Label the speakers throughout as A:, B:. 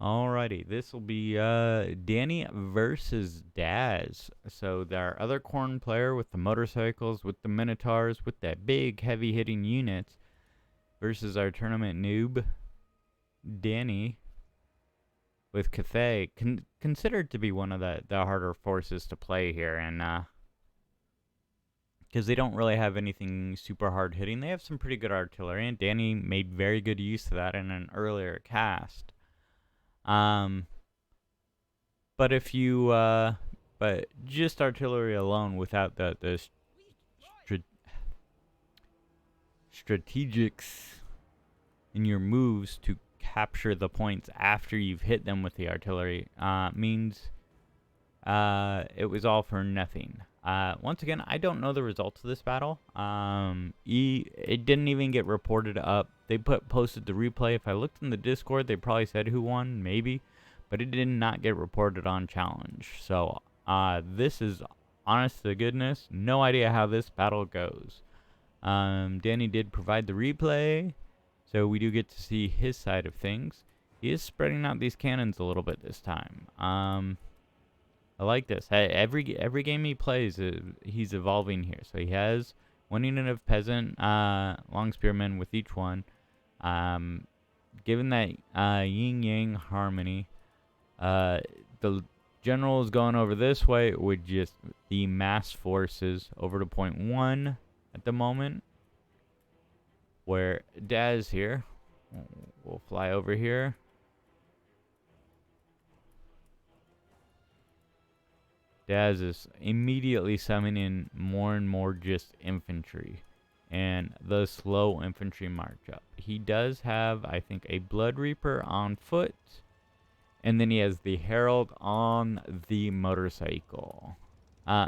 A: Alrighty, this will be Danny versus Daz. So our other corn player with the motorcycles, with the Minotaurs, with that big heavy hitting units, versus our tournament noob, Danny, with Cathay, considered to be one of the harder forces to play here, and because they don't really have anything super hard hitting. They have some pretty good artillery, and Danny made very good use of that in an earlier cast. Um, but if you, but just artillery alone without the strategics in your moves to capture the points after you've hit them with the artillery, means it was all for nothing. Once again, I don't know the results of this battle. It didn't even get reported up. They posted the replay. If I looked in the Discord, they probably said who won, maybe, but it did not get reported on challenge. So, this is honest to goodness, no idea how this battle goes. Danny did provide the replay, so we do get to see his side of things. He is spreading out these cannons a little bit this time. I like this. Hey, every game he plays, he's evolving here. So he has one unit of peasant, long spearmen with each one. Given that yin yang harmony, the general is going over this way with just the mass forces over to point 1 at the moment. Where Daz here, we'll fly over here. Daz is immediately summoning more and more just infantry and the slow infantry march up. He does have, I think, a Blood Reaper on foot, and then he has the Herald on the motorcycle.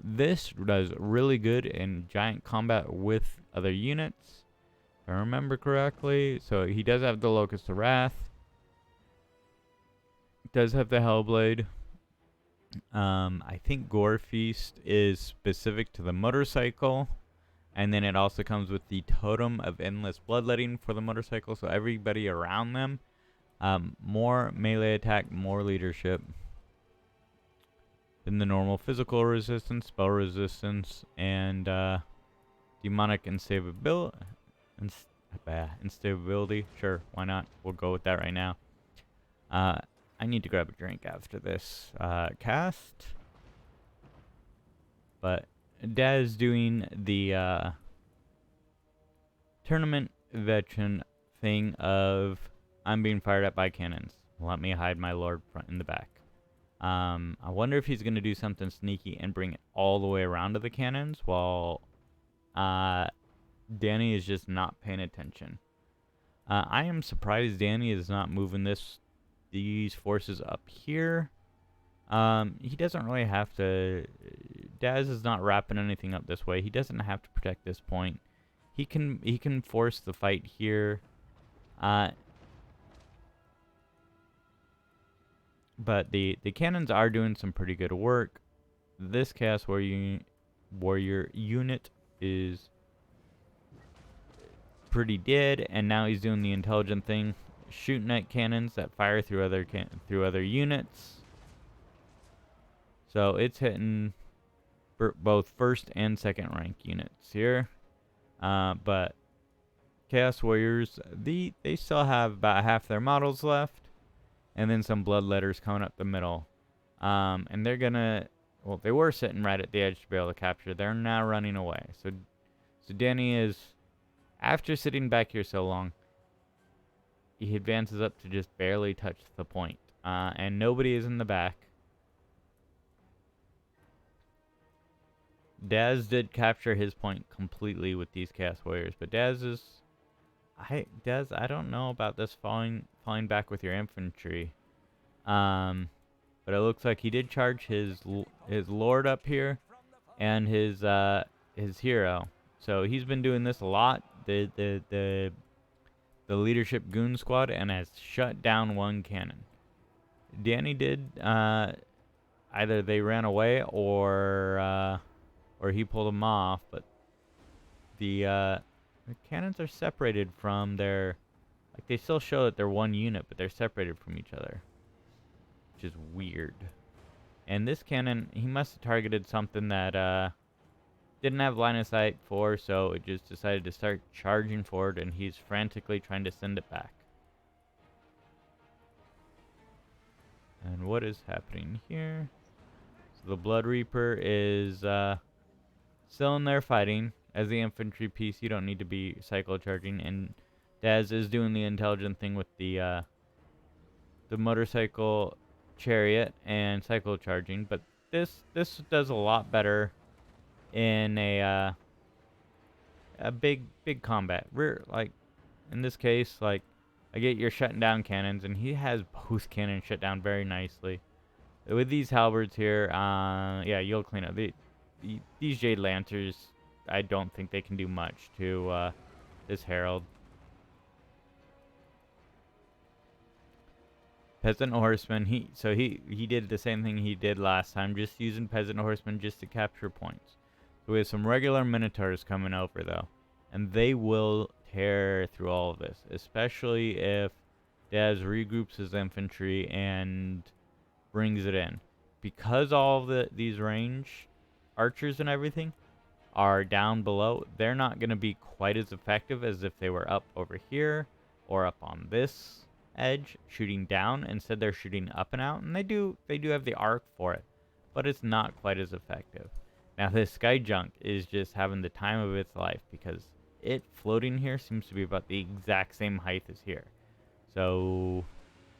A: This does really good in giant combat with other units, if I remember correctly. So he does have the Locust of Wrath, does have the Hellblade. I think Gore Feast is specific to the motorcycle, and then it also comes with the Totem of Endless Bloodletting for the motorcycle, so everybody around them, more melee attack, more leadership than the normal physical resistance, spell resistance, and demonic instability. Sure, why not? We'll go with that right now. I need to grab a drink after this cast. But Daz doing the tournament veteran thing of I'm being fired at by cannons. Let me hide my lord front in the back. I wonder if he's going to do something sneaky and bring it all the way around to the cannons while Danny is just not paying attention. I am surprised Danny is not moving these forces up here. He doesn't really have to. Daz is not wrapping anything up this way. He doesn't have to protect this point. He can force the fight here. But the cannons are doing some pretty good work. This Chaos Warrior unit is pretty dead, and now he's doing the intelligent thing, shooting at cannons that fire through other units. So it's hitting both first and second rank units here. But Chaos Warriors, they still have about half their models left, and then some Bloodletters coming up the middle. And they're gonna, well, they were sitting right at the edge to be able to capture. They're now running away. So Danny is, after sitting back here so long, he advances up to just barely touch the point. And nobody is in the back. Daz did capture his point completely with these Chaos Warriors, but Daz, I don't know about this falling back with your infantry. But it looks like he did charge his lord up here and his hero. So he's been doing this a lot. The leadership goon squad, and has shut down one cannon. Danny did either they ran away or he pulled them off, but the cannons are separated from their, like, they still show that they're one unit, but they're separated from each other. which is weird. And this cannon, he must have targeted something that didn't have line of sight for, so it just decided to start charging forward, and he's frantically trying to send it back. And what is happening here? So the Blood Reaper is still in there fighting. As the infantry piece, you don't need to be cycle charging, and Daz is doing the intelligent thing with the motorcycle chariot and cycle charging, but this does a lot better in a big combat. Like in this case, like I get your shutting down cannons, and he has both cannons shut down very nicely. With these halberds here, yeah, you'll clean up. These Jade Lancers, I don't think they can do much to this Herald. Peasant Horseman, he did the same thing he did last time, just using Peasant Horseman just to capture points. So we have some regular Minotaurs coming over, though, and they will tear through all of this, especially if Daz regroups his infantry and brings it in. Because all of these range archers and everything are down below, they're not going to be quite as effective as if they were up over here or up on this edge shooting down. Instead, they're shooting up and out, and they do have the arc for it, but it's not quite as effective. Now this sky junk is just having the time of its life, because it floating here seems to be about the exact same height as here. So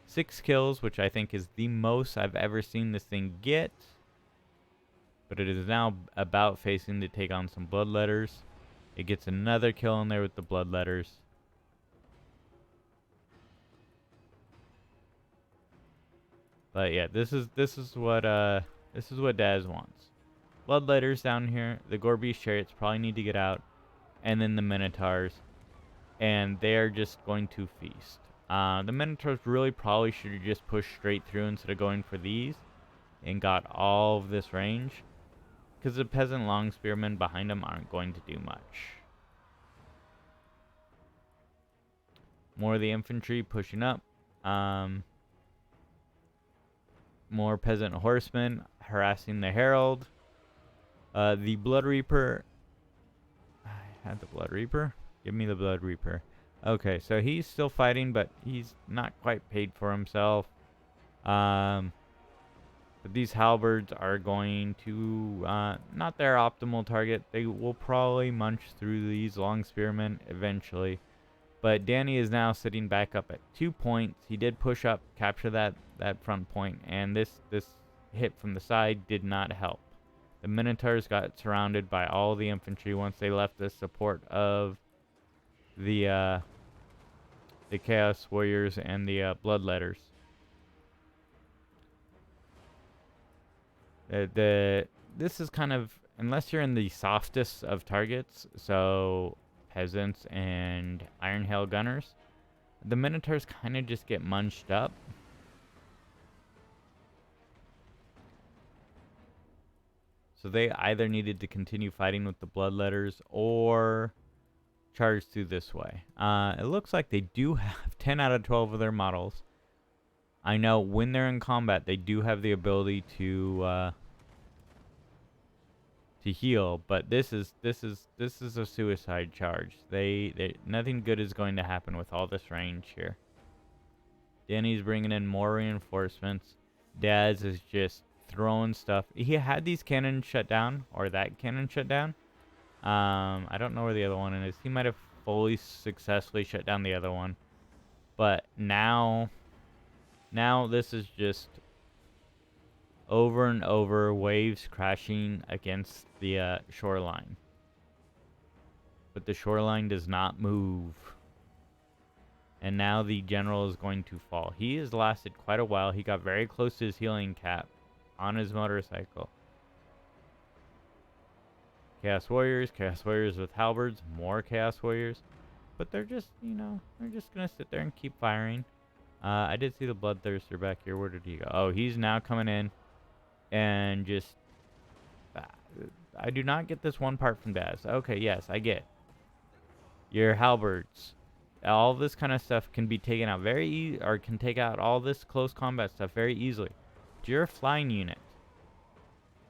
A: 6 kills, which I think is the most I've ever seen this thing get. But it is now about facing to take on some Bloodletters. It gets another kill in there with the Bloodletters. But yeah, this is what Daz wants. Bloodletters down here. The Gorbeast chariots probably need to get out, and then the Minotaurs, and they are just going to feast. The Minotaurs really probably should have just pushed straight through instead of going for these, and got all of this range, because the Peasant Long Spearmen behind them aren't going to do much. More of the infantry pushing up. More Peasant Horsemen harassing the Herald. The Blood Reaper. I had the Blood Reaper. Give me the Blood Reaper. Okay, so he's still fighting, but he's not quite paid for himself. But these halberds are going to not their optimal target. They will probably munch through these long spearmen eventually. But Danny is now sitting back up at 2 points. He did push up, capture that front point, and this hit from the side did not help. The Minotaurs got surrounded by all the infantry once they left the support of the Chaos Warriors and the Bloodletters. This is kind of, unless you're in the softest of targets, so Peasants and Iron Hail Gunners, the Minotaurs kind of just get munched up. So they either needed to continue fighting with the Bloodletters or charge through this way. It looks like they do have 10 out of 12 of their models. I know when they're in combat, they do have the ability to heal, but this is a suicide charge. Nothing good is going to happen with all this range here. Danny's bringing in more reinforcements. Daz is just throwing stuff. He had these cannons shut down, or that cannon shut down. I don't know where the other one is. He might have fully successfully shut down the other one, but now this is just over and over waves crashing against the shoreline. But the shoreline does not move. And now the general is going to fall. He has lasted quite a while. He got very close to his healing cap on his motorcycle. Chaos Warriors with halberds, more Chaos Warriors. But they're just, they're just going to sit there and keep firing. I did see the Bloodthirster back here. Where did he go? Oh, he's now coming in. And just, I do not get this one part from Daz. Okay, yes, I get. Your halberds. All this kind of stuff can be taken out very easy, or can take out all this close combat stuff very easily. If you're a flying unit,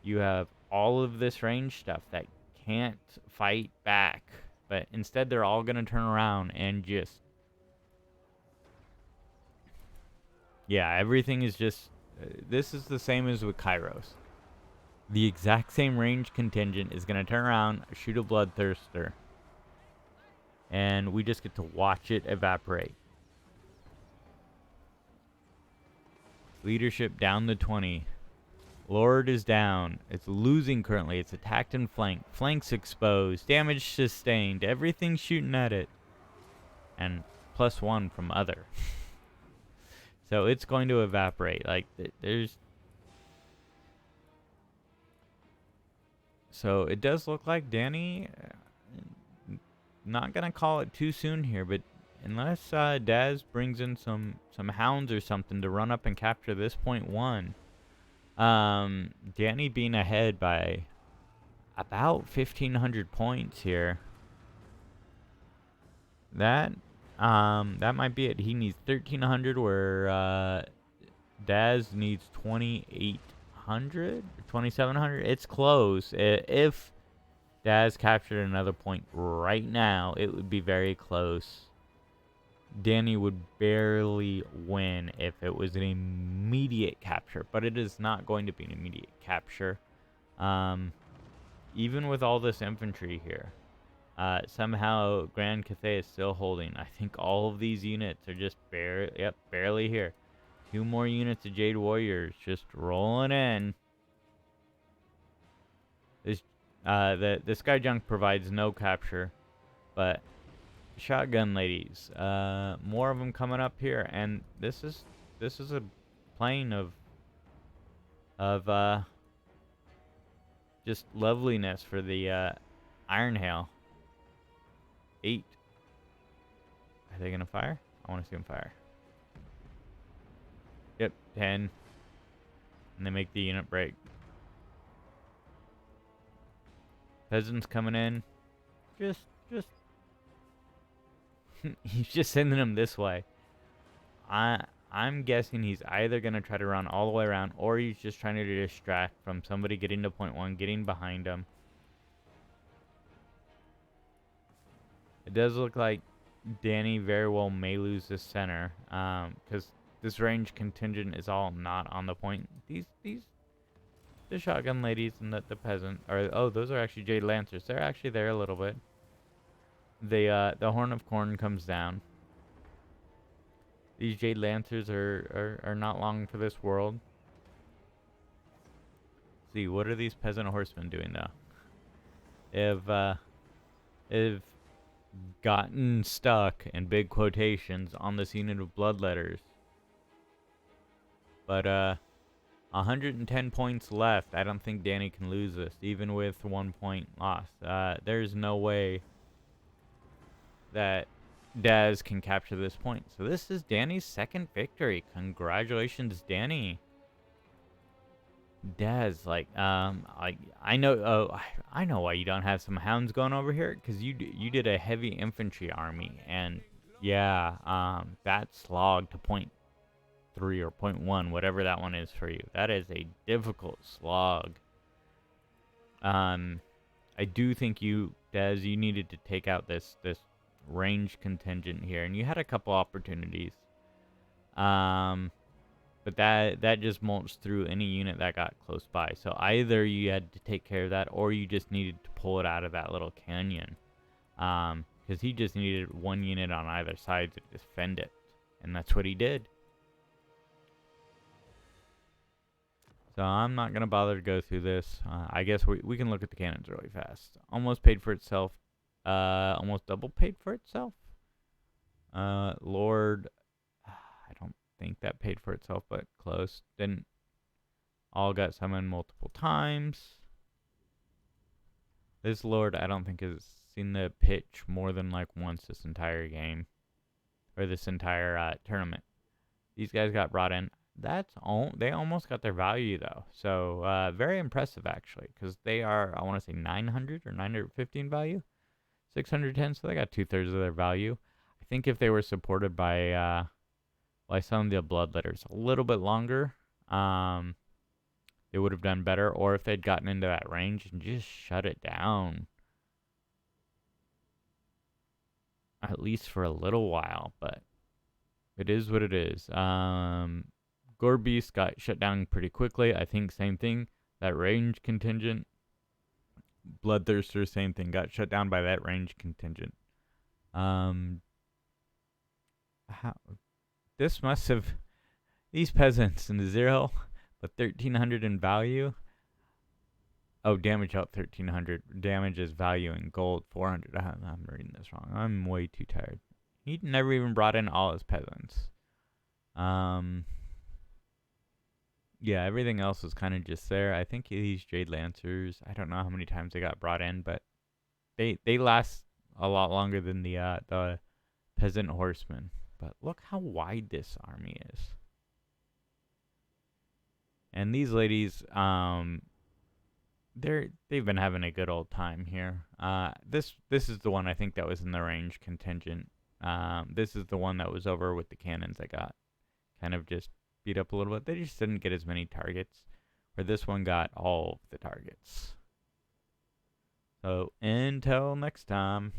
A: you have all of this range stuff that can't fight back, but instead they're all going to turn around and just... Yeah, everything is just... this is the same as with Kairos. The exact same range contingent is going to turn around, shoot a Bloodthirster, and we just get to watch it evaporate. Leadership down to 20. Lord is down. It's losing currently. It's attacked in flank. Flank's exposed. Damage sustained. Everything's shooting at it. And +1 from other. So it's going to evaporate. Like, there's... So it does look like Danny... not going to call it too soon here, but unless Daz brings in some hounds or something to run up and capture this .1, Danny being ahead by about 1,500 points here. That might be it. He needs 1,300, where Daz needs 2,800, 2,700. It's close. If Daz captured another point right now, it would be very close. Danny would barely win if it was an immediate capture, but it is not going to be an immediate capture. Even with all this infantry here, somehow Grand Cathay is still holding. I think all of these units are just barely here. 2 more units of Jade Warriors just rolling in. This the Sky Junk provides no capture, but shotgun ladies, more of them coming up here, and this is a plane of just loveliness for the Iron Hail. 8. Are they gonna fire? I want to see them fire. Yep, 10, and they make the unit break. Peasants coming in, just he's just sending them this way. I'm guessing he's either gonna try to run all the way around, or he's just trying to distract from somebody getting to .1, getting behind him. It does look like Danny very well may lose the center, because this range contingent is all not on the point. The shotgun ladies and the peasant are... oh, those are actually Jade Lancers. They're actually there a little bit. The Horn of Khorne comes down. These Jade Lancers are not long for this world. Let's see, what are these peasant horsemen doing though? If gotten stuck, in big quotations, on this unit of bloodletters. But 110 points left. I don't think Danny can lose this, even with 1 point lost. There's no way that Daz can capture this point. So this is Danny's second victory. Congratulations, Danny. Daz, like, I know, I know why you don't have some hounds going over here, because you did a heavy infantry army, and yeah, that slog to .3 or .1, whatever that one is for you. That is a difficult slog. I do think Daz, you needed to take out this range contingent here, and you had a couple opportunities. But that just mulched through any unit that got close by. So either you had to take care of that, or you just needed to pull it out of that little canyon. Because he just needed 1 unit on either side to defend it, and that's what he did. So I'm not going to bother to go through this. I guess we can look at the cannons really fast. Almost paid for itself. Almost double paid for itself. Lord, I don't think that paid for itself, but close. Didn't. All got summoned multiple times. This Lord, I don't think has seen the pitch more than like once this entire game. Or this entire tournament. These guys got brought in. They almost got their value though. So very impressive actually, because they are, I want to say 900 or 915 value, 610. So they got 2/3 of their value. I think if they were supported by some of the bloodletters a little bit longer, they would have done better, or if they'd gotten into that range and just shut it down. At least for a little while, but it is what it is. Gorbeast got shut down pretty quickly. I think same thing. That range contingent. Bloodthirster, same thing. Got shut down by that range contingent. This must have... These peasants in the 0, but 1300 in value. Oh, damage out 1300. Damage is value in gold 400. I'm reading this wrong. I'm way too tired. He never even brought in all his peasants. Yeah, everything else was kind of just there. I think these Jade Lancers, I don't know how many times they got brought in, but they last a lot longer than the Peasant Horsemen. But look how wide this army is. And these ladies, they've been having a good old time here. This is the one I think that was in the range contingent. This is the one that was over with the cannons that got kind of just beat up a little bit. They just didn't get as many targets, where this one got all of the targets. So until next time.